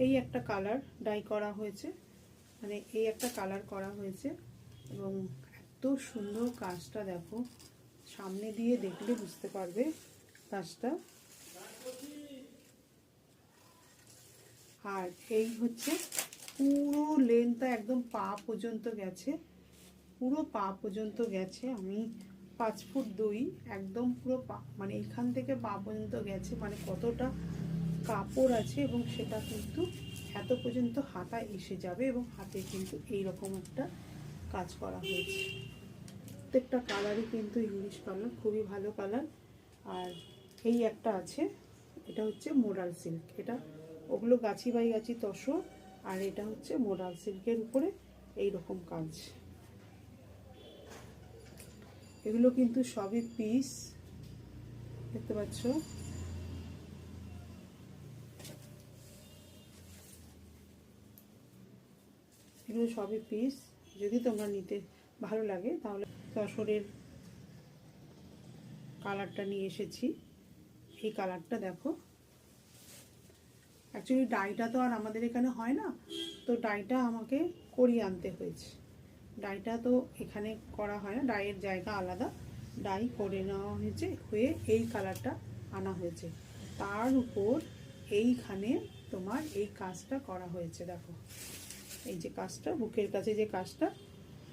এই একটা colour die করা হয়েছে, মানে এই একটা কালার করা হয়েছে এবং এত সুন্দর কাজটা দেখো, সামনে দিয়ে দেখলে বুঝতে পারবে কাজটা। আর এই হচ্ছে পুরো লেন্থটা একদম পা পর্যন্ত গেছে, পুরো পা পর্যন্ত গেছে। আমি 5 ফুট 2 একদম পুরো পা, মানে এইখান থেকে পা পর্যন্ত গেছে, মানে কতটা কাপড় আছে এবং সেটা কিন্তু এত পর্যন্ত হাতা এসে যাবে এবং হাতে কিন্তু এইরকম একটা কাজ করা হয়েছে। প্রত্যেকটা কালারই কিন্তু ইংলিশ কালার, খুবই ভালো কালার। আর এই একটা আছে, এটা হচ্ছে মোডাল সিল্ক, এটা ওগুলো গাছি বাই গাছি তসর, আর এটা হচ্ছে মোডাল সিল্কের উপরে এই রকম কাজ। এগুলো কিন্তু সবই পিস, দেখতে পাচ্ছ। এগুলো সবই পিস, যদি তোমরা নিতে ভালো লাগে তাহলে। তসরের কালারটা নিয়ে এসেছি, এই কালারটা দেখো। অ্যাকচুয়ালি ডাইটা তো আর আমাদের এখানে হয় না, তো ডাইটা আমাকে করিয়ে আনতে হয়েছে। ডাইটা তো এখানে করা হয় না, ডাইয়ের জায়গা আলাদা, ডাই করে নেওয়া হয়েছে, হয়ে এই কালারটা আনা হয়েছে। তার উপর এইখানে তোমার এই কাজটা করা হয়েছে, দেখো এই যে কাজটা, বুকের কাছে যে কাজটা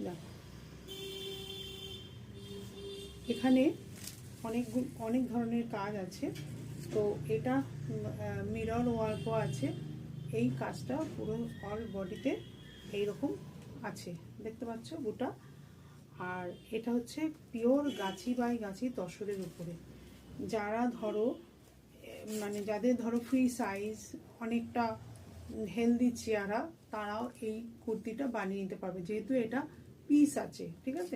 দেখো। এখানে অনেক ধরনের কাজ আছে, তো এটা মিরর ওয়ার্কও আছে। এই কাজটা পুরো অল বডিতে এইরকম আছে, দেখতে পাচ্ছ গোটা। আর এটা হচ্ছে পিওর গাছি বাই গাছি তসরের উপরে। যারা ধরো মানে যাদের ধরো ফ্রি সাইজ, অনেকটা হেলদি চেহারা, তারাও এই কুর্তিটা বানিয়ে নিতে পারবে, যেহেতু এটা পিস আছে, ঠিক আছে।